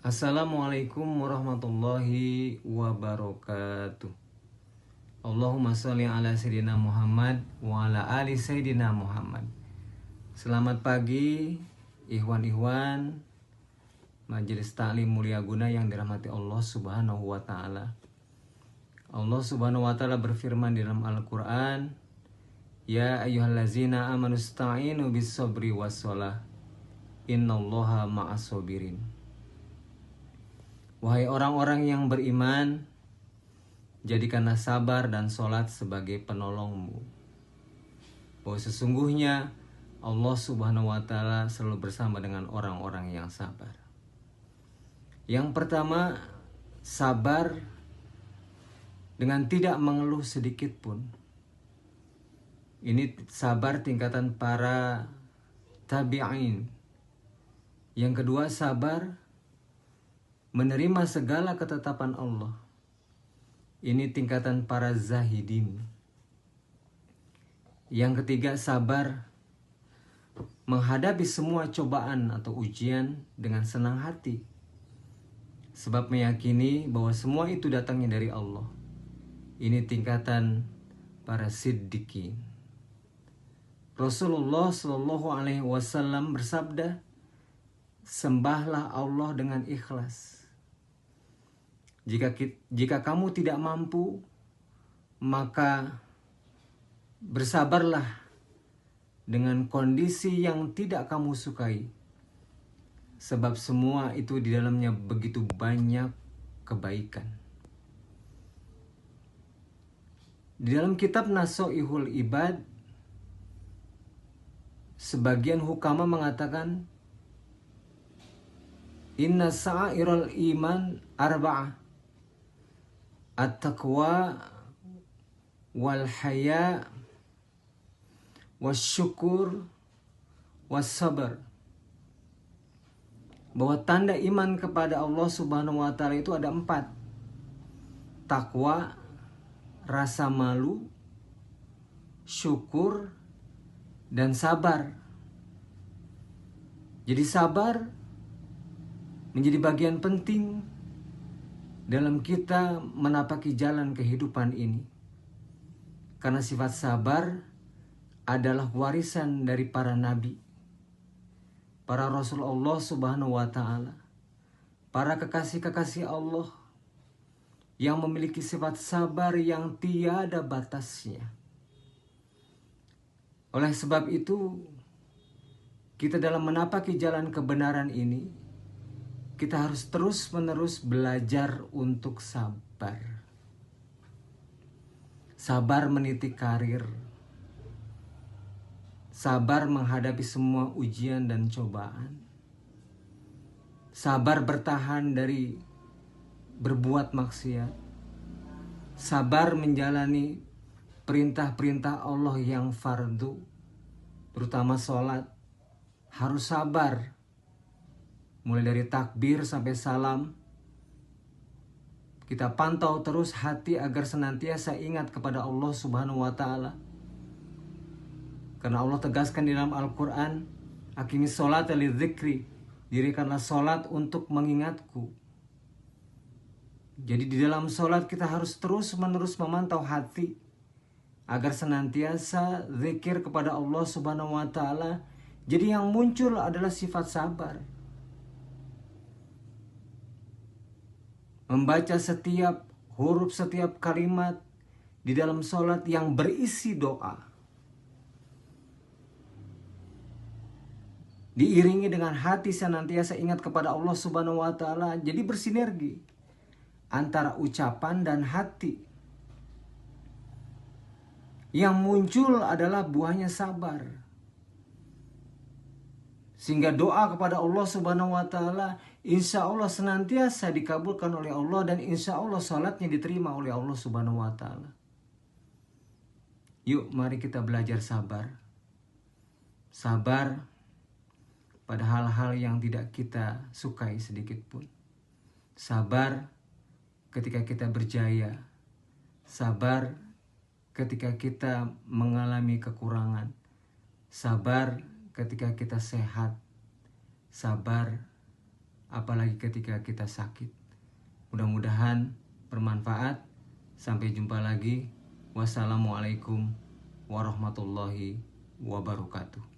Assalamualaikum warahmatullahi wabarakatuh. Allahumma sholli ala sayyidina Muhammad wa ala ali sayyidina Muhammad. Selamat pagi ikhwan-ikhwan Majelis Ta'lim Mulia Guna yang dirahmati Allah Subhanahu wa taala. Allah Subhanahu wa taala berfirman di dalam Al-Qur'an, "Ya ayyuhallazina amanu ista'inu bis-sabri was-shalah. Innallaha ma'as sabirin." Wahai orang-orang yang beriman, jadikanlah sabar dan sholat sebagai penolongmu. Bahwa sesungguhnya Allah Subhanahu wa taala selalu bersama dengan orang-orang yang sabar. Yang pertama, sabar dengan tidak mengeluh sedikit pun. Ini sabar tingkatan para tabi'in. Yang kedua, sabar menerima segala ketetapan Allah. Ini tingkatan para zahidin. Yang ketiga, sabar menghadapi semua cobaan atau ujian dengan senang hati. Sebab meyakini bahwa semua itu datangnya dari Allah. Ini tingkatan para siddiqin. Rasulullah Shallallahu Alaihi Wasallam bersabda, "Sembahlah Allah dengan ikhlas. Jika kamu tidak mampu, maka bersabarlah dengan kondisi yang tidak kamu sukai. Sebab semua itu di dalamnya begitu banyak kebaikan." Di dalam kitab Nasoihul Ibad, sebagian hukama mengatakan, "Inna sa'irul iman arba'ah. At-taqwa wal haya wasyukur wassabar." Bahwa tanda iman kepada Allah Subhanahu wa taala itu ada 4. Takwa, rasa malu, syukur, dan sabar. Jadi sabar menjadi bagian penting dalam kita menapaki jalan kehidupan ini. Karena sifat sabar adalah warisan dari para nabi, para rasul Allah Subhanahu wa taala, para kekasih-kekasih Allah yang memiliki sifat sabar yang tiada batasnya. Oleh sebab itu, kita dalam menapaki jalan kebenaran ini, kita harus terus-menerus belajar untuk sabar. Sabar meniti karir. Sabar menghadapi semua ujian dan cobaan. Sabar bertahan dari berbuat maksiat. Sabar menjalani perintah-perintah Allah yang fardu, terutama sholat. Harus sabar. Mulai dari takbir sampai salam, kita pantau terus hati agar senantiasa ingat kepada Allah Subhanahu wa taala. Karena Allah tegaskan di dalam Al-Qur'an, "Aqimis sholata lidzikri." Dirikanlah sholat untuk mengingatku. Jadi di dalam sholat kita harus terus-menerus memantau hati agar senantiasa zikir kepada Allah Subhanahu wa taala. Jadi yang muncul adalah sifat sabar. Membaca setiap huruf, setiap kalimat di dalam sholat yang berisi doa, diiringi dengan hati senantiasa ingat kepada Allah Subhanahu wa taala. Jadi bersinergi antara ucapan dan hati. Yang muncul adalah buahnya sabar. Sehingga doa kepada Allah Subhanahu wa taala insya Allah senantiasa dikabulkan oleh Allah, dan insya Allah salatnya diterima oleh Allah Subhanahu wa taala. Yuk mari kita belajar sabar. Sabar pada hal-hal yang tidak kita sukai sedikit pun. Sabar ketika kita berjaya. Sabar ketika kita mengalami kekurangan. Sabar ketika kita sehat. Sabar apalagi ketika kita sakit. Mudah-mudahan bermanfaat. Sampai jumpa lagi. Wassalamualaikum warahmatullahi wabarakatuh.